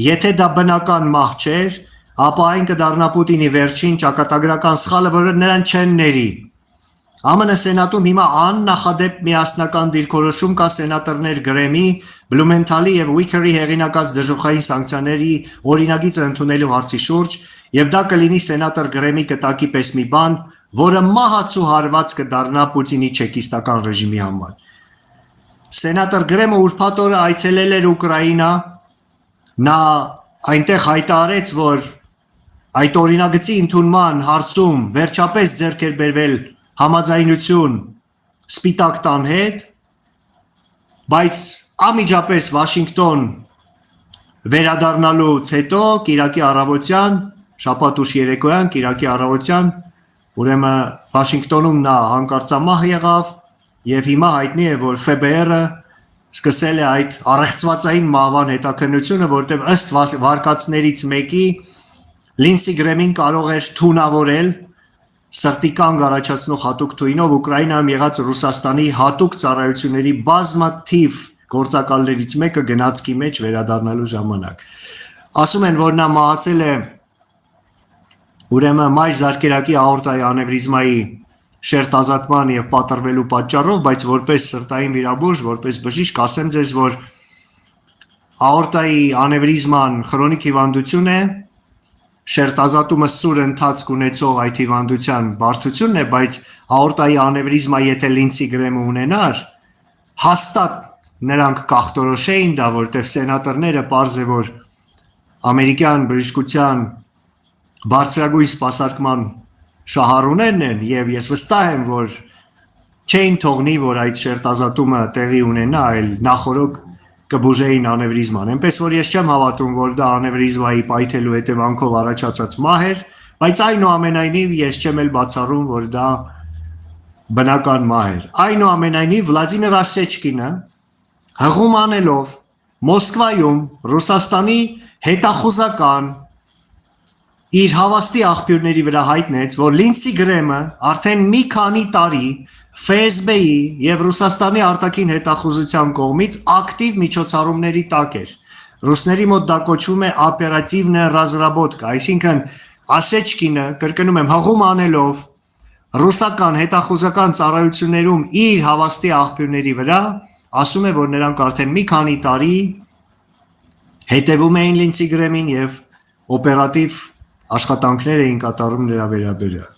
Եթե դա բնական մահ չէր, ապա այն կդառնա Պուտինի վերջին ճակատագրական սխալը, որը նրան չեն ների։ ԱՄՆ Սենատում հիմա աննախադեպ միասնական դիրքորոշում կա սենատորներ Գրեմի, Բլումենթալի եւ Ուիքերի հեղինակած դժոխային սանկցիաների օրինագիծը ընդունելու հարցի շուրջ, եւ դա կլինի սենատոր Գրեմի կտակի պես մի բան, որը մահացու հարված կդառնա Պուտինի չեկիստական ռեժիմի համար։ Սենատոր Գրեմը ուրբաթ օրը այցելել էր Ուկրաինա, նա այնտեղ հայտարարեց, որ այդ օրինագծի ընդունման հարցում վերջապես ձեռք էր բերվել համաձայնություն Սպիտակ տան հետ, բայց ամիջապես Վաշինգտոն վերադառնալուց հետո կիրակի առավոտյան, շաբաթ ուշ երեկոյան, կիրակի առավոտյան, ուրեմն Վաշինգտոնում նա հանկարծամահ եղավ եւ հիմա հայտնի է, որ ՖԲՌ-ը սկսել է այդ առեղծվածային մահվան հետաքննությունը, որտեղ ըստ վարկածներից մեկի Լինսի Գրեմին կարող էր թունավորել սրտի կանգ առաջացնող հատուկ թույնով Ուկրաինայում եղած Ռուսաստանի հատուկ ծառայությունների բազմաթիվ գործակալներից մեկը գնացքի մեջ վերադառնալու ժամանակ։ Ասում են, որ նա մահացել է ուրեմն մայր զարկերակի աորտայի անևրիզմայի շերտազատման եւ պատրվելու պատճառով, բայց որպես սրտային վիրաբույժ, որպես բժիշկ, ասեմ ձեզ, որ աորտայի անևրիզման քրոնիկ հիվանդություն է, շերտազատումը սուր ընթացք ունեցող այդ հիվանդության բարդությունն է, բայց աորտայի անևրիզմա եթե Լինսի Գրեմը ունենար, հաստատ նրանք կախտորոշեին դա, որտեղ սենատորները պարզ է, որ ամերիկյան բժշկության բարձրագույն սպասարկման շահառուներն են եւ ես վստահ եմ, որ չէին թողնի, որ այդ շերտազատումը տեղի ունենա, այլ նախորոք կբուժեին անևրիզման։ Այնպես որ ես չեմ հավատում, որ դա անևրիզմայի պայթելու հետևանքով առաջացած մահ էր, բայց այնուամենայնիվ ես չեմ էլ բացառում, որ դա բնական մահ էր։ Այնուամենայնիվ Վլադիմիր Ասեչկինը հղում անելով Մոսկվայում Ռուսաստանի հետախուզական իր հավաստի աղբյուրների վրա հայտնեց, որ Լինսի Գրեմը արդեն մի քանի տարի ՖՍԲ-ի եւ Ռուսաստանի արտաքին հետախուզության կողմից ակտիվ միջոցառումների տակ էր։ Ռուսների մոտ դա կոչվում է օպերատիվնա ռազրաբոտկա, այսինքն Ասեչկինը, կրկնում եմ, հղում անելով ռուսական հետախուզական ծառայություններում իր հավաստի աղբյուրների վրա, ասում է, որ նրանք արդեն մի քանի տարի հետևում էին Լինսի Գրեմին եւ օպերատիվ աշխատանքներ էին կատարում նրա վերաբերյալ։